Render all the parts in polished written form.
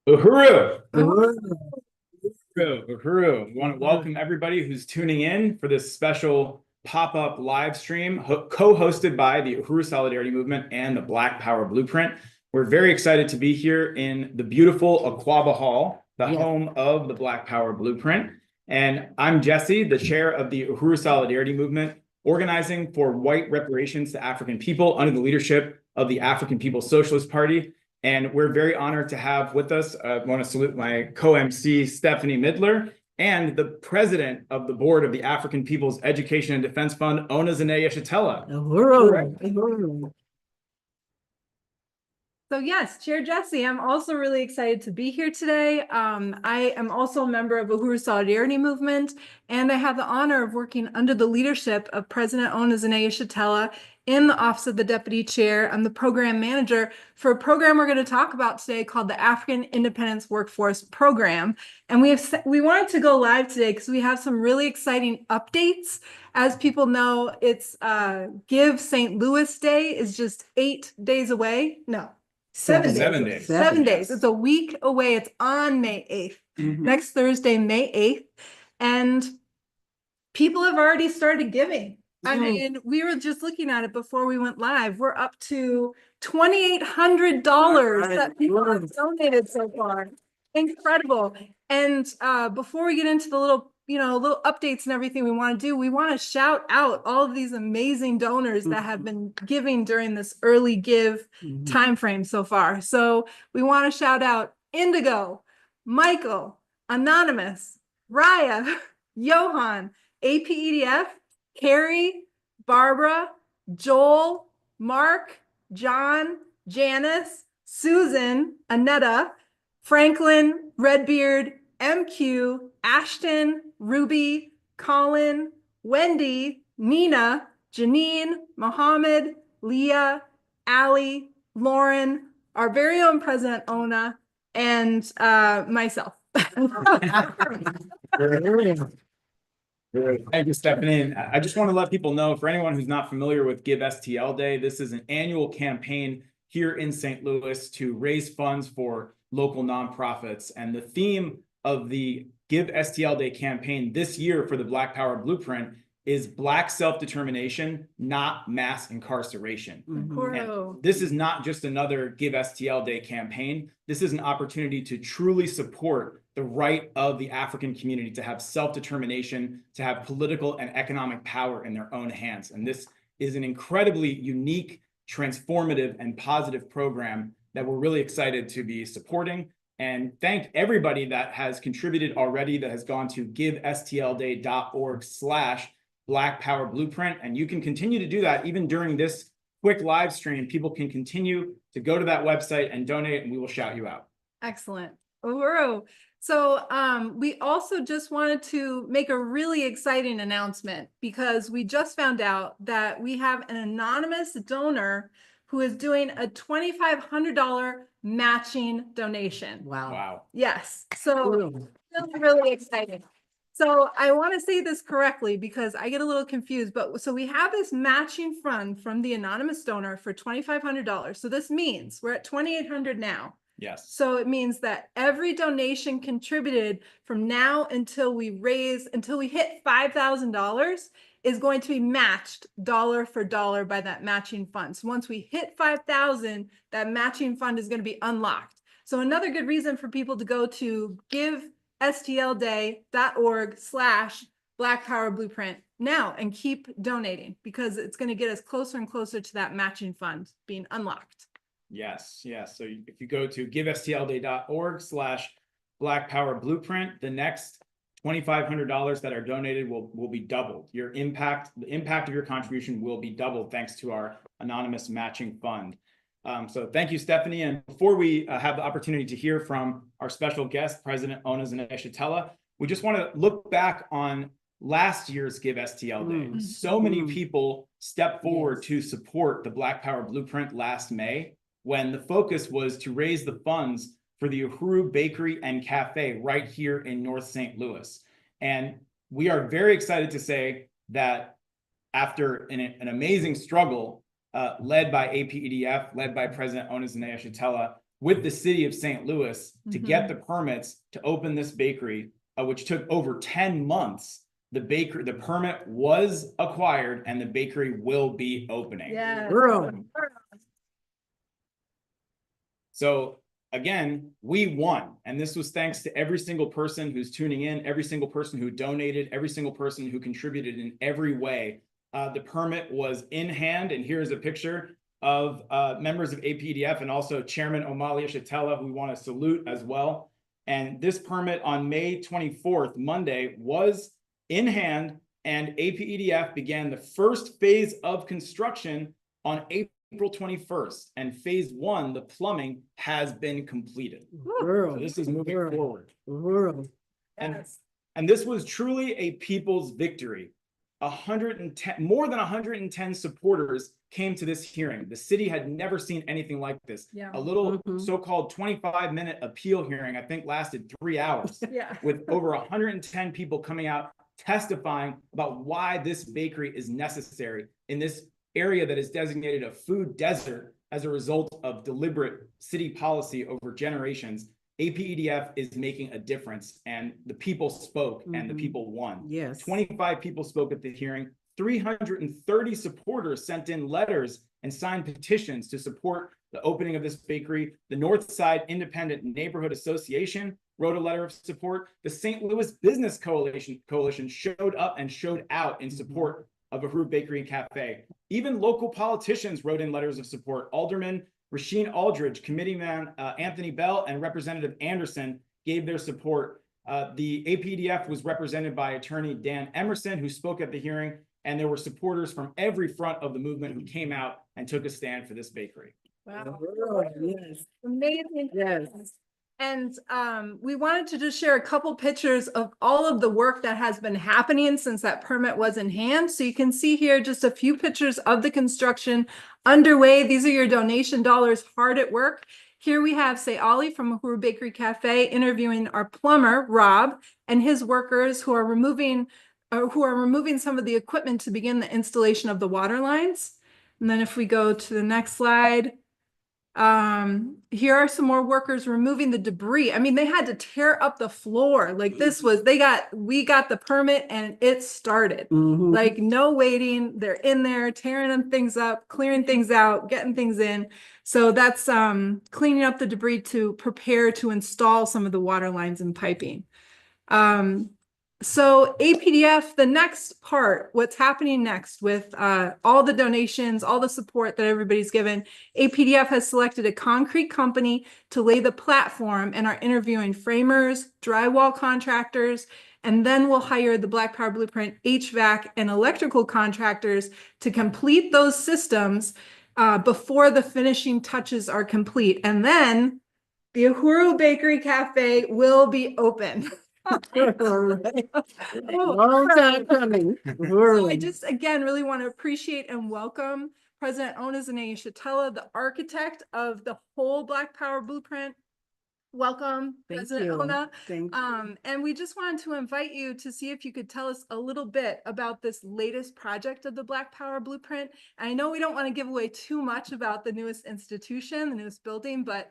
Uhuru. Oh, Uhuru. Uhuru. We want to welcome everybody who's tuning in for this special pop-up live stream co-hosted by the Uhuru Solidarity Movement and the Black Power Blueprint. We're very excited to be here in the beautiful Aquaba Hall, the home of the Black Power Blueprint. And I'm Jesse, the chair of the Uhuru Solidarity Movement, organizing for white reparations to African people under the leadership of the African People's Socialist Party. And we're very honored to have with us, I want to salute my co-MC, Stephanie Midler, and the president of the board of the African People's Education and Defense Fund, Ona Zanea-Shatella. Uhuru. So yes, Chair Jesse, I'm also really excited to be here today. I am also a member of Uhuru Solidarity Movement, and I have the honor of working under the leadership of President Ona Zanea-Shatella in the Office of the Deputy Chair. I'm the program manager for a program we're going to talk about today called the African Independence Workforce Program. And we wanted to go live today because we have some really exciting updates. As people know, it's Give St. Louis Day is just 8 days away. No. 7 days. 7 days. 7 days. It's a week away. It's on May 8th. Next Thursday, May 8th. And people have already started giving. I mean, we were just looking at it before we went live. We're up to $2,800 that people have donated so far. Incredible. And before we get into the little updates and everything we want to do, we want to shout out all of these amazing donors that have been giving during this early give time frame so far. So we want to shout out Indigo, Michael, Anonymous, Raya, Johan, APEDF, Carrie, Barbara, Joel, Mark, John, Janice, Susan, Annetta, Franklin, Redbeard, MQ, Ashton, Ruby, Colin, Wendy, Nina, Janine, Mohammed, Leah, Allie, Lauren, our very own President Ona, and myself. Thank you, Stephanie. And I just want to let people know, for anyone who's not familiar with Give STL Day, this is an annual campaign here in St. Louis to raise funds for local nonprofits. And the theme of the Give STL Day campaign this year for the Black Power Blueprint is Black self-determination, not mass incarceration. And this is not just another Give STL Day campaign. This is an opportunity to truly support the right of the African community to have self-determination, to have political and economic power in their own hands. And this is an incredibly unique, transformative, and positive program that we're really excited to be supporting. And thank everybody that has contributed already, that has gone to givestlday.org/Black Power Blueprint. And you can continue to do that even during this quick live stream. People can continue to go to that website and donate, and we will shout you out. Excellent. Uhuru. So we also just wanted to make a really exciting announcement because we just found out that we have an anonymous donor who is doing a $2,500 matching donation. Wow. Yes. So really exciting. So I want to say this correctly because I get a little confused, but so we have this matching fund from the anonymous donor for $2,500. So this means we're at $2,800 now. Yes. So it means that every donation contributed from now until we hit $5,000 is going to be matched dollar for dollar by that matching fund. So once we hit 5,000, that matching fund is going to be unlocked. So another good reason for people to go to givestlday.org/Black Power Blueprint now and keep donating because it's going to get us closer and closer to that matching fund being unlocked. Yes. So if you go to givestlday.org/Black Power Blueprint, the next $2,500 that are donated will be doubled. The impact of your contribution will be doubled thanks to our anonymous matching fund. So thank you, Stephanie. And before we have the opportunity to hear from our special guest, President Ona Zanea-Shatella, we just want to look back on last year's Give STL Day. So many people stepped forward to support the Black Power Blueprint last May, when the focus was to raise the funds for the Uhuru Bakery and Cafe right here in North St. Louis. And we are very excited to say that after an amazing struggle led by APEDF, led by President Ona Zanea-Shatella, with the city of St. Louis to get the permits to open this bakery, which took over 10 months. The permit was acquired and the bakery will be opening. Yeah. Really? So again, we won. And this was thanks to every single person who's tuning in, every single person who donated, every single person who contributed in every way. The permit was in hand, and here's a picture of members of APDF and also Chairman Omalia Shatella, who we want to salute as well. And this permit on May 24th, Monday, was in hand, and APEDF began the first phase of construction on April 21st. And phase 1, the plumbing, has been completed. So this is moving forward. And this was truly a people's victory. 110, more than 110 supporters came to this hearing. The city had never seen anything like this. Yeah. A little so-called 25-minute appeal hearing, I think, lasted 3 hours. Yeah. With over 110 people coming out testifying about why this bakery is necessary in this area that is designated a food desert as a result of deliberate city policy over generations. APEDF is making a difference, and the people spoke and the people won. Yes. 25 people spoke at the hearing. 330 supporters sent in letters and signed petitions to support the opening of this bakery. The Northside Independent Neighborhood Association wrote a letter of support. The St. Louis Business Coalition showed up and showed out in support of a fruit bakery and cafe. Even local politicians wrote in letters of support. Alderman Rasheen Aldridge, Committeeman Anthony Bell, and Representative Anderson gave their support. The APDF was represented by attorney Dan Emerson, who spoke at the hearing, and there were supporters from every front of the movement who came out and took a stand for this bakery. Wow. Yes. Amazing. Yes. And we wanted to just share a couple pictures of all of the work that has been happening since that permit was in hand. So you can see here just a few pictures of the construction underway. These are your donation dollars hard at work. Here we have Ali from Uhuru Bakery Cafe interviewing our plumber, Rob, and his workers who are removing some of the equipment to begin the installation of the water lines. And then if we go to the next slide, here are some more workers removing the debris. I mean, they had to tear up the floor. Like this was, we got the permit and it started. Like no waiting. They're in there tearing them things up, clearing things out, getting things in. So that's cleaning up the debris to prepare to install some of the water lines and piping. So APDF, the next part, what's happening next with all the donations, all the support that everybody's given, APDF has selected a concrete company to lay the platform and are interviewing framers, drywall contractors, and then we'll hire the Black Power Blueprint HVAC and electrical contractors to complete those systems before the finishing touches are complete. And then the Uhuru Bakery Cafe will be open. Long time coming. So I just again really want to appreciate and welcome President Onizane Shatella, the architect of the whole Black Power Blueprint. Welcome, President Ona. Thank you. And we just wanted to invite you to see if you could tell us a little bit about this latest project of the Black Power Blueprint. I know we don't want to give away too much about the newest institution, the newest building, but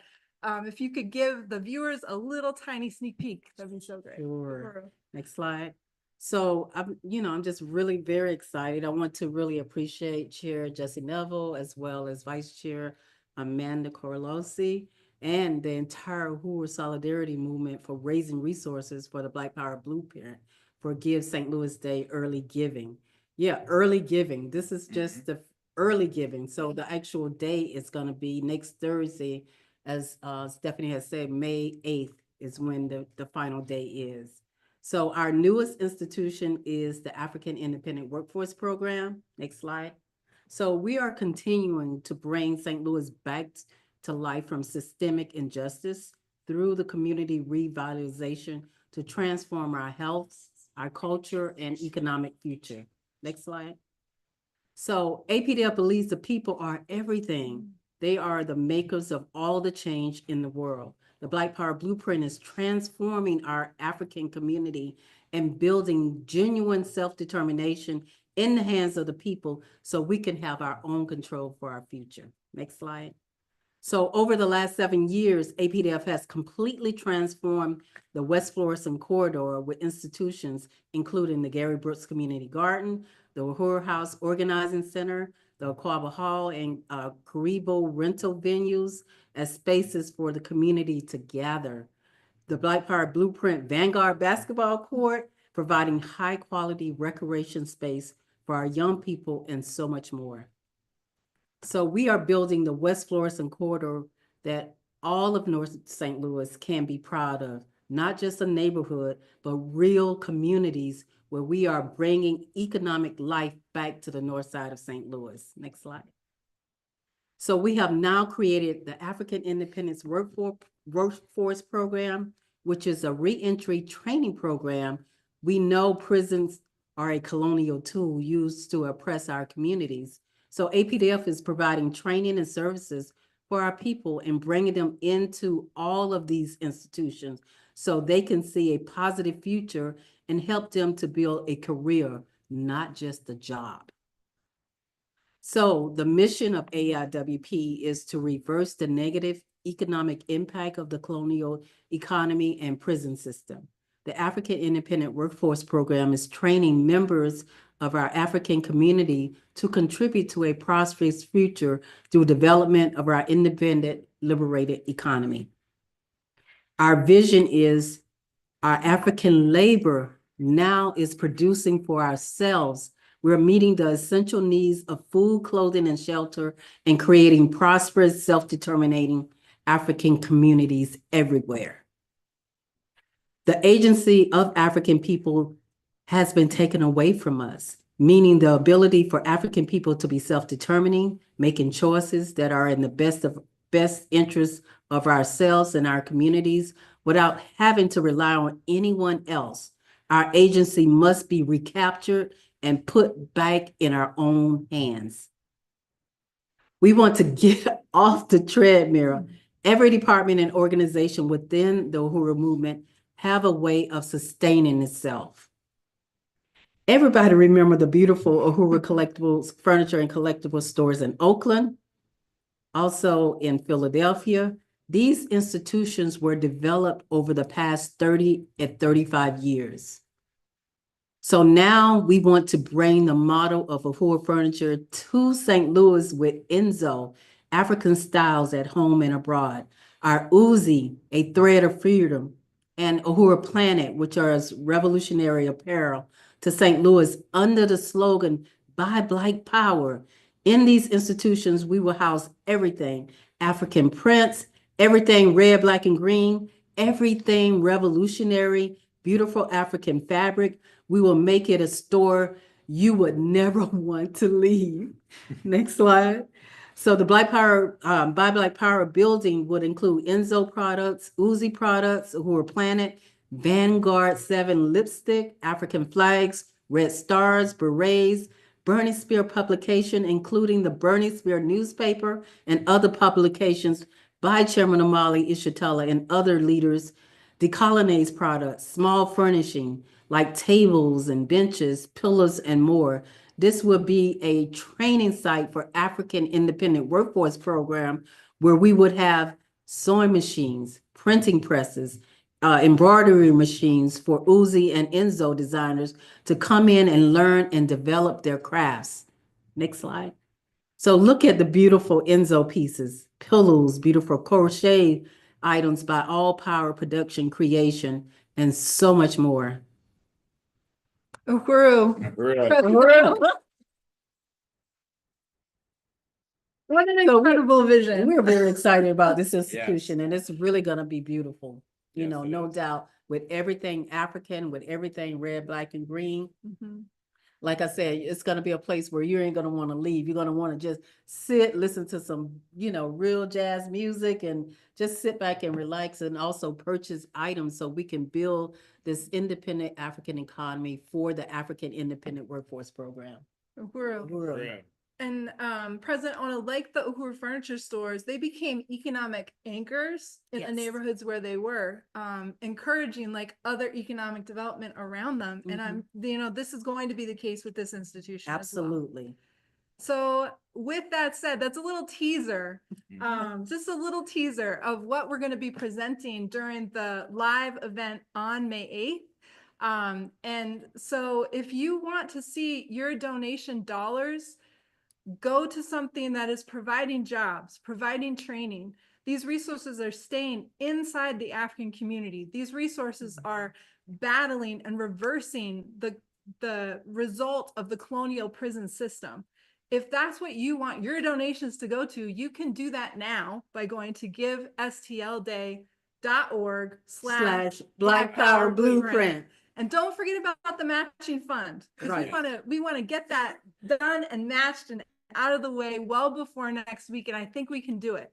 if you could give the viewers a little tiny sneak peek, that'd be so great. Sure. Next slide. So I'm just really very excited. I want to really appreciate Chair Jesse Neville as well as Vice Chair Amanda Corlosi and the entire Uhuru Solidarity Movement for raising resources for the Black Power Blueprint for Give St. Louis Day early giving. Yeah, early giving. This is just the early giving. So the actual day is going to be next Thursday. As Stephanie has said, May 8th is when the final day is. So our newest institution is the African Independent Workforce Program. Next slide. So we are continuing to bring St. Louis back to life from systemic injustice through the community revitalization to transform our health, our culture, and economic future. Next slide. So APDF believes the people are everything. They are the makers of all the change in the world. The Black Power Blueprint is transforming our African community and building genuine self-determination in the hands of the people so we can have our own control for our future. Next slide. So over the last 7 years, APDF has completely transformed the West Florissant corridor with institutions including the Gary Brooks Community Garden, the Uhuru House Organizing Center, the Aquaba Hall, and Karibo rental venues as spaces for the community to gather. The Black Power Blueprint Vanguard Basketball Court, providing high-quality recreation space for our young people, and so much more. So we are building the West Florissant corridor that all of North St. Louis can be proud of, not just a neighborhood, but real communities where we are bringing economic life back to the north side of St. Louis. Next slide. So we have now created the African Independence Workforce Program, which is a reentry training program. We know prisons are a colonial tool used to oppress our communities. So APDF is providing training and services for our people and bringing them into all of these institutions so they can see a positive future and help them to build a career, not just a job. So the mission of AIWP is to reverse the negative economic impact of the colonial economy and prison system. The African Independent Workforce Program is training members of our African community to contribute to a prosperous future through development of our independent, liberated economy. Our vision is our African labor now is producing for ourselves. We're meeting the essential needs of food, clothing, and shelter, and creating prosperous, self-determining African communities everywhere. The agency of African people has been taken away from us, meaning the ability for African people to be self-determining, making choices that are in the best interest of ourselves and our communities without having to rely on anyone else. Our agency must be recaptured and put back in our own hands. We want to get off the treadmill. Every department and organization within the Uhuru movement have a way of sustaining itself. Everybody remember the beautiful Uhuru collectibles, furniture and collectible stores in Oakland, also in Philadelphia. These institutions were developed over the past 30 and 35 years. So now we want to bring the model of Uhuru furniture to St. Louis with Enzo, African styles at home and abroad, our Uzi, a thread of freedom, and Uhuru Planet, which are revolutionary apparel, to St. Louis under the slogan, Buy Black Power. In these institutions, we will house everything, African prints, everything red, black, and green, everything revolutionary, beautiful African fabric. We will make it a store you would never want to leave. Next slide. So the Black Power, Buy Black Power building would include Enzo products, Uzi products, Uhuru Planet, Vanguard 7 lipstick, African flags, red stars, berets, Bernie Spear publication, including the Bernie Spear newspaper and other publications by Chairman Omali Ishitala and other leaders, decolonize products, small furnishing like tables and benches, pillows, and more. This will be a training site for African Independent Workforce Program where we would have sewing machines, printing presses, embroidery machines for Uzi and Enzo designers to come in and learn and develop their crafts. Next slide. So look at the beautiful Enzo pieces, pillows, beautiful crochet items by All Power Production Creation, and so much more. Uhuru. Uhuru. What an So incredible vision. We're very excited about this institution, and it's really going to be beautiful. You Yes, know, it no is. doubt, with everything African, with everything red, black, and green. Mhm. Like I said, it's going to be a place where you ain't going to want to leave. You're going to want to just sit, listen to some, real jazz music, and just sit back and relax, and also purchase items so we can build this independent African economy for the African Independent Workforce Program. Uhuru. Uhuru. And President Ona, like the Uhuru furniture stores, they became economic anchors in the Yes. neighborhoods where they were, encouraging like other economic development around them. And this is going to be the case with this institution as well. Absolutely. So with that said, that's a little teaser, just a little teaser of what we're going to be presenting during the live event on May 8th. And so if you want to see your donation dollars go to something that is providing jobs, providing training, these resources are staying inside the African community. These resources are battling and reversing the result of the colonial prison system. If that's what you want your donations to go to, you can do that now by going to givestlday.org/Black Power Blueprint. And don't forget about the matching fund, because we want to get that done and matched and out of the way well before next week, and I think we can do it.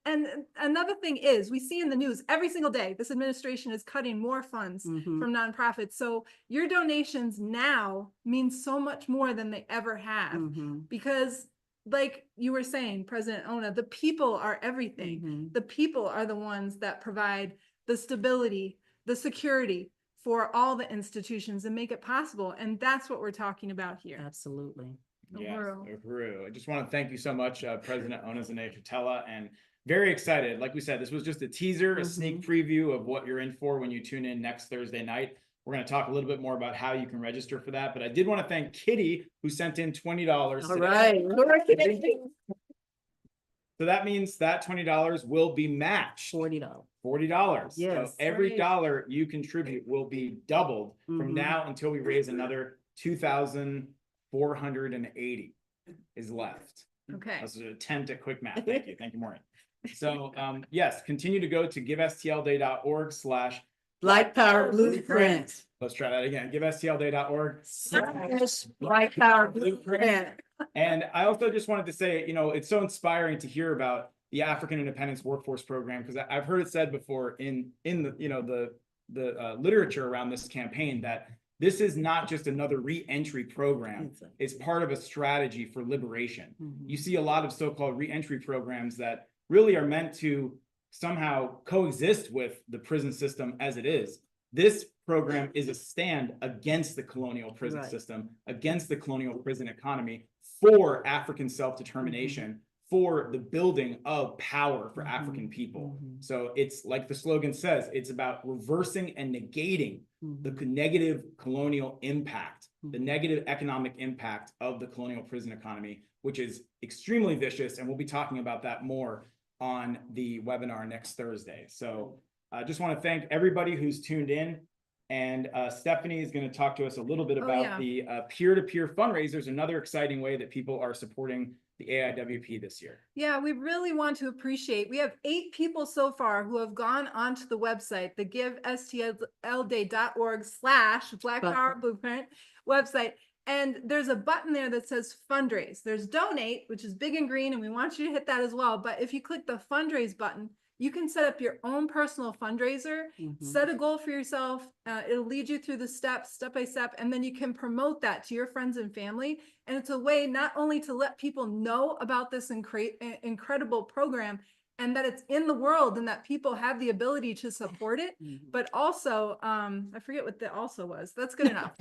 And another thing is, we see in the news every single day, this administration is cutting more funds from nonprofits. So your donations now mean so much more than they ever have, because like you were saying, President Ona, the people are everything. The people are the ones that provide the stability, the security for all the institutions and make it possible. And that's what we're talking about here. Absolutely. Yes, I just want to thank you so much, President Onezene Fatela, and very excited. Like we said, this was just a teaser, a sneak preview of what you're in for when you tune in next Thursday night. We're going to talk a little bit more about how you can register for that. But I did want to thank Kitty, who sent in $20. All right. So that means that $20 will be matched. $40. Yes. So every dollar you contribute will be doubled from now until we raise another 2,480 is left. Okay. This is an attempt at quick math. Thank you. Thank you, Maureen. So yes, continue to go to givestlday.org/Black Power Blueprint. Let's try that again. givestlday.org/Black Power Blueprint. And I also just wanted to say, you know, it's so inspiring to hear about the African Independence Workforce Program, because I've heard it said before in the, you know, the literature around this campaign that this is not just another re-entry program. It's part of a strategy for liberation. You see a lot of so-called re-entry programs that really are meant to somehow coexist with the prison system as it is. This program is a stand against the colonial prison system, against the colonial prison economy, for African self-determination, for the building of power for African people. So it's like the slogan says, it's about reversing and negating the negative colonial impact, the negative economic impact of the colonial prison economy, which is extremely vicious. And we'll be talking about that more on the webinar next Thursday. So I just want to thank everybody who's tuned in. And Stephanie is going to talk to us a little bit about the peer-to-peer fundraisers, another exciting way that people are supporting the AIWP this year. Yeah, we really want to appreciate, we have 8 people so far who have gone onto the website, the givestlday.org/Black Power Blueprint website. And there's a button there that says fundraise. There's donate, which is big and green, and we want you to hit that as well. But if you click the fundraise button, you can set up your own personal fundraiser, set a goal for yourself. It'll lead you through the steps, step by step, and then you can promote that to your friends and family. And it's a way not only to let people know about this incredible program and that it's in the world and that people have the ability to support it, but also, I forget what the also was. That's good enough.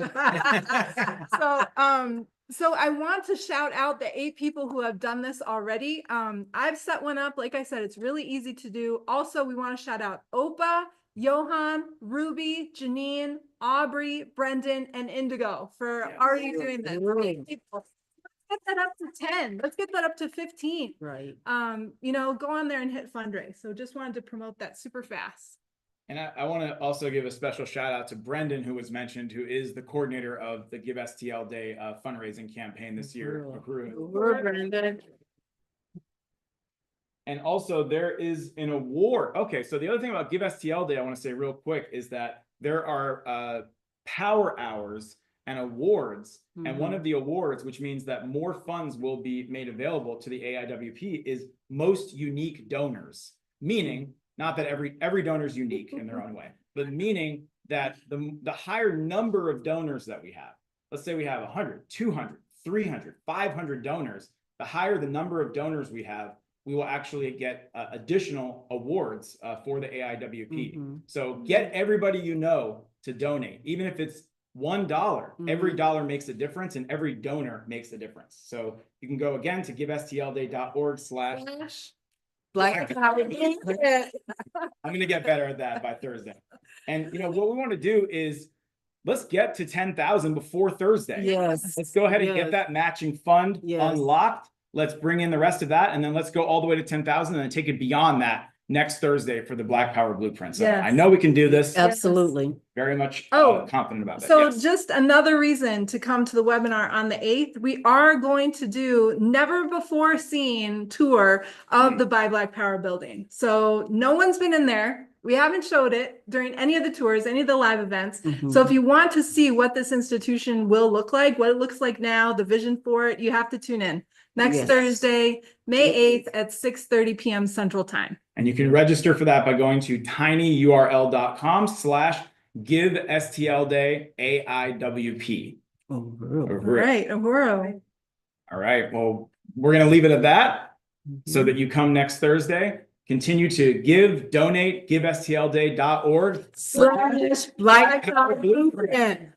So I want to shout out the 8 people who have done this already. I've set one up. Like I said, it's really easy to do. Also, we want to shout out Opa, Johan, Ruby, Janine, Aubrey, Brendan, and Indigo for already doing this. Let's get that up to 10. Let's get that up to 15. Right. You know, go on there and hit fundraise. So just wanted to promote that super fast. And I want to also give a special shout out to Brendan, who was mentioned, who is the coordinator of the Give STL Day fundraising campaign this year. Brendan. And also there is an award. Okay, so the other thing about Give STL Day I want to say real quick is that there are power hours and awards. And one of the awards, which means that more funds will be made available to the AIWP, is most unique donors, meaning not that every donor is unique in their own way, but meaning that the higher number of donors that we have, let's say we have 100, 200, 300, 500 donors, the higher the number of donors we have, we will actually get additional awards for the AIWP. So get everybody you know to donate, even if it's $1. Every dollar makes a difference, and every donor makes a difference. So you can go again to givestlday.org/. Black I'm gonna get better at that by Thursday. And what we want to do is let's get to 10,000 before Thursday. Yes. Let's go ahead and Yes. get that matching fund Yes. unlocked. Let's bring in the rest of that, and then let's go all the way to 10,000 and then take it beyond that next Thursday for the Black Power Blueprint. So Yes. I know we can do this. Absolutely. Very much Oh, confident about that. So Yes. just another reason to come to the webinar on the 8th, we are going to do never before seen tour of the Buy Black Power building. So no one's been in there. We haven't showed it during any of the tours, any of the live events. So if you want to see what this institution will look like, what it looks like now, the vision for it, you have to tune in next Yes. Thursday, May 8th at 6:30 p.m. Central Time. And you can register for that by going to tinyurl.com/GiveSTLDay AIWP. Oh, really? All right, Aurora. All right. Well, we're going to leave it at that so that you come next Thursday. Continue to give, donate, givestlday.org. /Black Power Blueprint.